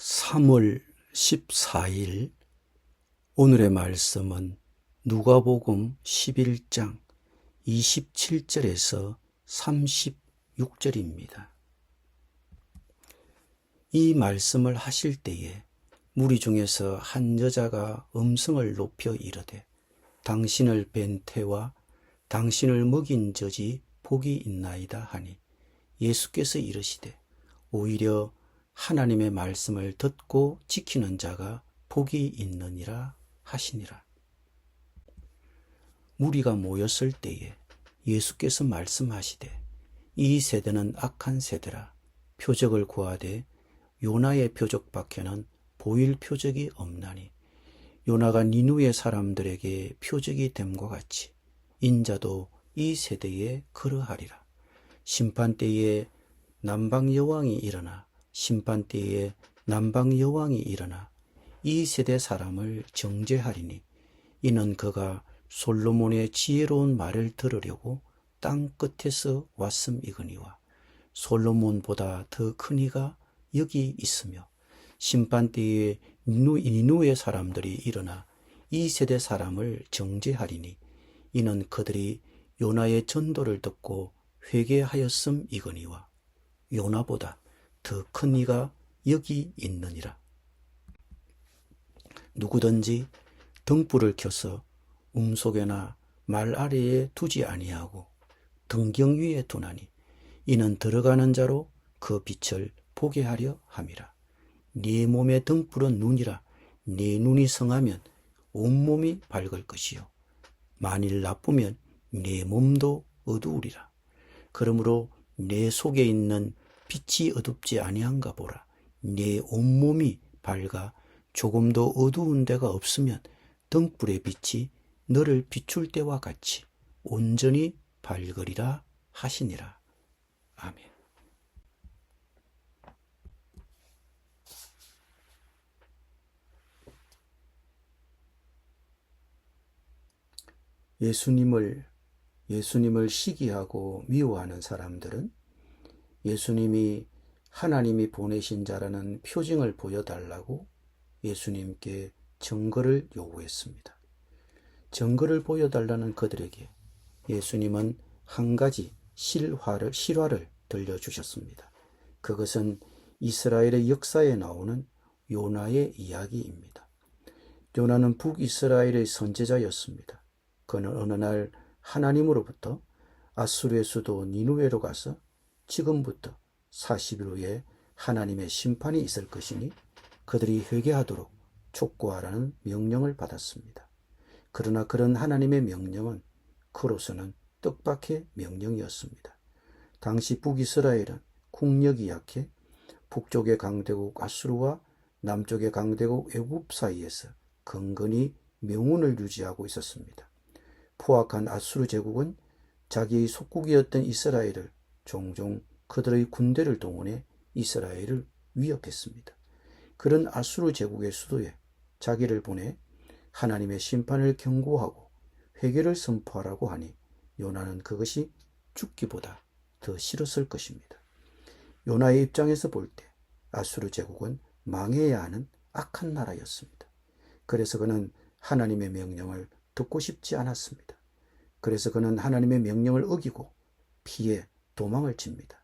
3월 14일 오늘의 말씀은 누가복음 11장 27절에서 36절입니다. 이 말씀을 하실 때에 무리 중에서 한 여자가 음성을 높여 이르되 당신을 뵌 태와 당신을 먹인 젖이 복이 있나이다 하니 예수께서 이르시되 오히려 하나님의 말씀을 듣고 지키는 자가 복이 있느니라 하시니라. 무리가 모였을 때에 예수께서 말씀하시되 이 세대는 악한 세대라. 표적을 구하되 요나의 표적밖에는 보일 표적이 없나니 요나가 니누의 사람들에게 표적이 됨과 같이 인자도 이 세대에 그러하리라. 심판때에 남방여왕이 일어나 심판때에 남방여왕이 일어나 이 세대 사람을 정죄하리니 이는 그가 솔로몬의 지혜로운 말을 들으려고 땅 끝에서 왔음이거니와 솔로몬보다 더 큰 이가 여기 있으며 심판때에 니누의 사람들이 일어나 이 세대 사람을 정죄하리니 이는 그들이 요나의 전도를 듣고 회개하였음이거니와 요나보다 더 큰 이가 여기 있느니라. 누구든지 등불을 켜서 움속에나 말 아래에 두지 아니하고 등경 위에 두나니 이는 들어가는 자로 그 빛을 보게 하려 함이라. 네 몸의 등불은 눈이라. 네 눈이 성하면 온몸이 밝을 것이요 만일 나쁘면 네 몸도 어두우리라. 그러므로 내 속에 있는 빛이 어둡지 아니한가 보라. 네 온몸이 밝아 조금도 어두운 데가 없으면 등불의 빛이 너를 비출 때와 같이 온전히 밝으리라 하시니라. 아멘. 예수님을 시기하고 미워하는 사람들은 예수님이 하나님이 보내신 자라는 표징을 보여달라고 예수님께 증거를 요구했습니다. 증거를 보여달라는 그들에게 예수님은 한 가지 실화를 들려주셨습니다. 그것은 이스라엘의 역사에 나오는 요나의 이야기입니다. 요나는 북이스라엘의 선지자였습니다. 그는 어느 날 하나님으로부터 아수르의 수도 니누웨로 가서 지금부터 40일 후에 하나님의 심판이 있을 것이니 그들이 회개하도록 촉구하라는 명령을 받았습니다. 그러나 그런 하나님의 명령은 그로서는 뜻밖의 명령이었습니다. 당시 북이스라엘은 국력이 약해 북쪽의 강대국 아수르와 남쪽의 강대국 애굽 사이에서 근근히 명운을 유지하고 있었습니다. 포악한 아수르 제국은 자기의 속국이었던 이스라엘을 종종 그들의 군대를 동원해 이스라엘을 위협했습니다. 그런 아수르 제국의 수도에 자기를 보내 하나님의 심판을 경고하고 회개를 선포하라고 하니 요나는 그것이 죽기보다 더 싫었을 것입니다. 요나의 입장에서 볼 때 아수르 제국은 망해야 하는 악한 나라였습니다. 그래서 그는 하나님의 명령을 듣고 싶지 않았습니다. 그래서 그는 하나님의 명령을 어기고 피해 도망을 칩니다.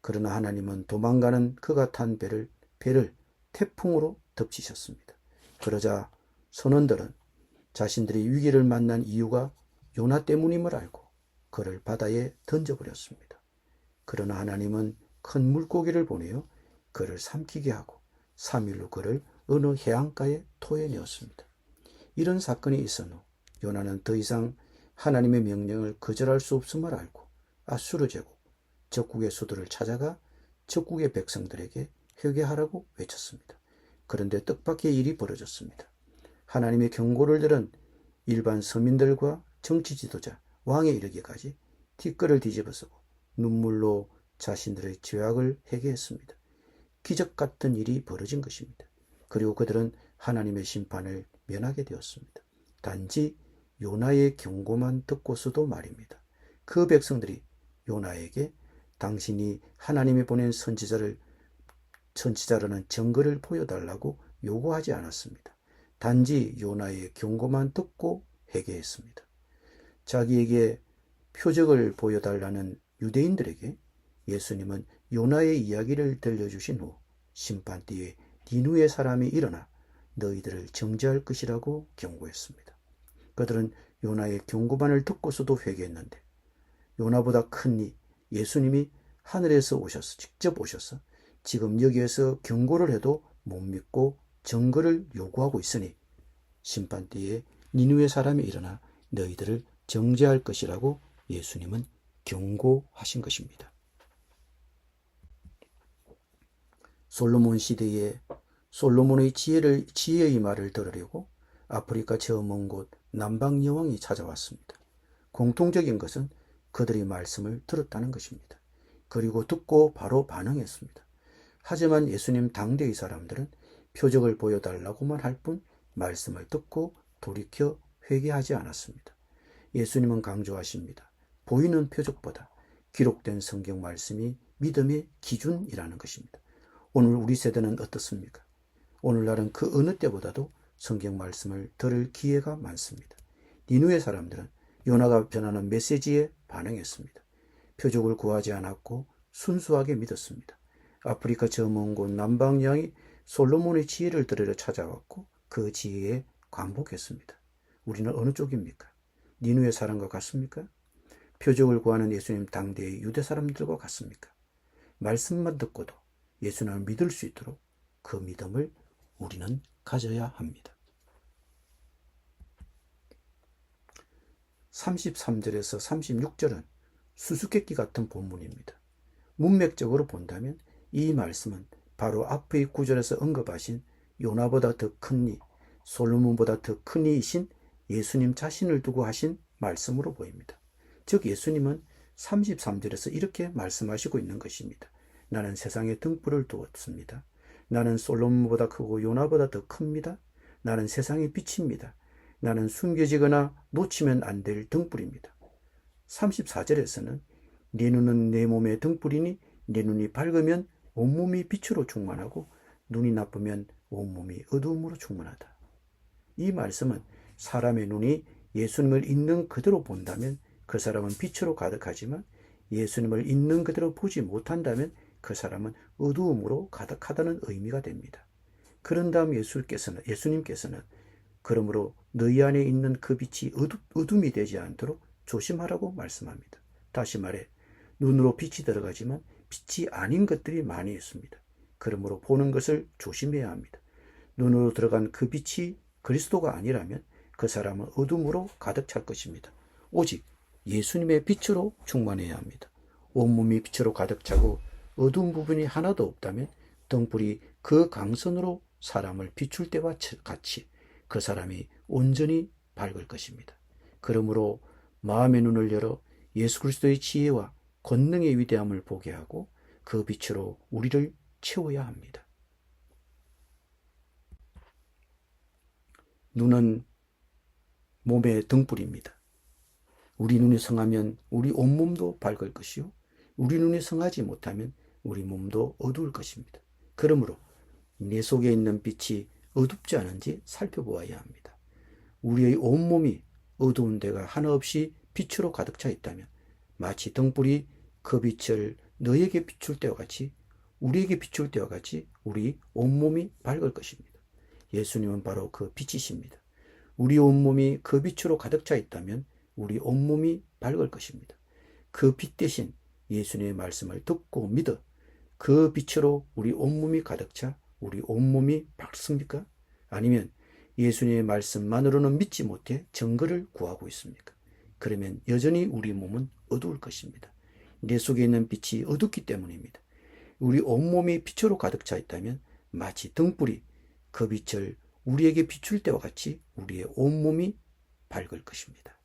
그러나 하나님은 도망가는 그가 탄 배를 태풍으로 덮치셨습니다. 그러자 선원들은 자신들이 위기를 만난 이유가 요나 때문임을 알고 그를 바다에 던져버렸습니다. 그러나 하나님은 큰 물고기를 보내어 그를 삼키게 하고 3일 후 그를 어느 해안가에 토해내었습니다. 이런 사건이 있은 후 요나는 더 이상 하나님의 명령을 거절할 수 없음을 알고 아수르 제국 적국의 수도를 찾아가 적국의 백성들에게 회개하라고 외쳤습니다. 그런데 뜻밖의 일이 벌어졌습니다. 하나님의 경고를 들은 일반 서민들과 정치 지도자, 왕에 이르기까지 티끌을 뒤집어쓰고 눈물로 자신들의 죄악을 회개했습니다. 기적 같은 일이 벌어진 것입니다. 그리고 그들은 하나님의 심판을 면하게 되었습니다. 단지 요나의 경고만 듣고서도 말입니다. 그 백성들이 요나에게 당신이 하나님이 보낸 선지자를 선지자라는 증거를 보여달라고 요구하지 않았습니다. 단지 요나의 경고만 듣고 회개했습니다. 자기에게 표적을 보여달라는 유대인들에게 예수님은 요나의 이야기를 들려주신 후 심판대에 니누의 사람이 일어나 너희들을 정죄할 것이라고 경고했습니다. 그들은 요나의 경고만을 듣고서도 회개했는데 요나보다 큰 예수님이 하늘에서 직접 오셔서 지금 여기에서 경고를 해도 못 믿고 증거를 요구하고 있으니 심판대에 니누의 사람이 일어나 너희들을 정죄할 것이라고 예수님은 경고하신 것입니다. 솔로몬 시대에 솔로몬의 지혜의 말을 들으려고 아프리카 저 먼 곳 남방 여왕이 찾아왔습니다. 공통적인 것은 그들이 말씀을 들었다는 것입니다. 그리고 듣고 바로 반응했습니다. 하지만 예수님 당대의 사람들은 표적을 보여달라고만 할 뿐 말씀을 듣고 돌이켜 회개하지 않았습니다. 예수님은 강조하십니다. 보이는 표적보다 기록된 성경 말씀이 믿음의 기준이라는 것입니다. 오늘 우리 세대는 어떻습니까? 오늘날은 그 어느 때보다도 성경 말씀을 들을 기회가 많습니다. 니누의 사람들은 요나가 전하는 메시지에 반응했습니다. 표적을 구하지 않았고 순수하게 믿었습니다. 아프리카 저 먼 곳 남방 여왕이 솔로몬의 지혜를 들으러 찾아왔고 그 지혜에 광복했습니다. 우리는 어느 쪽입니까? 니누의 사람과 같습니까? 표적을 구하는 예수님 당대의 유대 사람들과 같습니까? 말씀만 듣고도 예수님을 믿을 수 있도록 그 믿음을 우리는 가져야 합니다. 33절에서 36절은 수수께끼 같은 본문입니다. 문맥적으로 본다면 이 말씀은 바로 앞의 구절에서 언급하신 요나보다 더 큰 이, 솔로몬보다 더 큰 이이신 예수님 자신을 두고 하신 말씀으로 보입니다. 즉 예수님은 33절에서 이렇게 말씀하시고 있는 것입니다. 나는 세상에 등불을 두었습니다. 나는 솔로몬보다 크고 요나보다 더 큽니다. 나는 세상의 빛입니다. 나는 숨겨지거나 놓치면 안 될 등불입니다. 34절에서는 네 눈은 내 몸의 등불이니 네 눈이 밝으면 온몸이 빛으로 충만하고 눈이 나쁘면 온몸이 어두움으로 충만하다. 이 말씀은 사람의 눈이 예수님을 있는 그대로 본다면 그 사람은 빛으로 가득하지만 예수님을 있는 그대로 보지 못한다면 그 사람은 어두움으로 가득하다는 의미가 됩니다. 그런 다음 예수님께서는 그러므로 너희 안에 있는 그 빛이 어둠이 되지 않도록 조심하라고 말씀합니다. 다시 말해 눈으로 빛이 들어가지만 빛이 아닌 것들이 많이 있습니다. 그러므로 보는 것을 조심해야 합니다. 눈으로 들어간 그 빛이 그리스도가 아니라면 그 사람은 어둠으로 가득 찰 것입니다. 오직 예수님의 빛으로 충만해야 합니다. 온몸이 빛으로 가득 차고 어두운 부분이 하나도 없다면 등불이 그 강선으로 사람을 비출 때와 같이 그 사람이 온전히 밝을 것입니다. 그러므로 마음의 눈을 열어 예수 그리스도의 지혜와 권능의 위대함을 보게 하고 그 빛으로 우리를 채워야 합니다. 눈은 몸의 등불입니다. 우리 눈이 성하면 우리 온몸도 밝을 것이요 우리 눈이 성하지 못하면 우리 몸도 어두울 것입니다. 그러므로 내 속에 있는 빛이 어둡지 않은지 살펴보아야 합니다. 우리의 온몸이 어두운 데가 하나 없이 빛으로 가득 차 있다면 마치 등불이 그 빛을 너에게 비출 때와 같이 우리에게 비출 때와 같이 우리 온몸이 밝을 것입니다. 예수님은 바로 그 빛이십니다. 우리 온몸이 그 빛으로 가득 차 있다면 우리 온몸이 밝을 것입니다. 그 빛 대신 예수님의 말씀을 듣고 믿어 그 빛으로 우리 온몸이 가득 차 우리 온몸이 밝습니까? 아니면 예수님의 말씀만으로는 믿지 못해 증거를 구하고 있습니까? 그러면 여전히 우리 몸은 어두울 것입니다. 내 속에 있는 빛이 어둡기 때문입니다. 우리 온몸이 빛으로 가득 차 있다면 마치 등불이 그 빛을 우리에게 비출 때와 같이 우리의 온몸이 밝을 것입니다.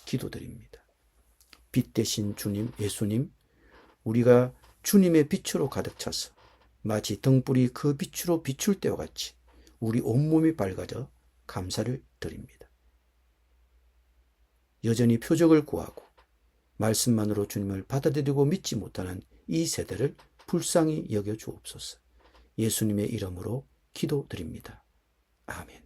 기도드립니다. 빛 대신 주님, 예수님, 우리가 주님의 빛으로 가득 차서 마치 등불이 그 빛으로 비출 때와 같이 우리 온몸이 밝아져 감사를 드립니다. 여전히 표적을 구하고 말씀만으로 주님을 받아들이고 믿지 못하는 이 세대를 불쌍히 여겨 주옵소서. 예수님의 이름으로 기도드립니다. 아멘.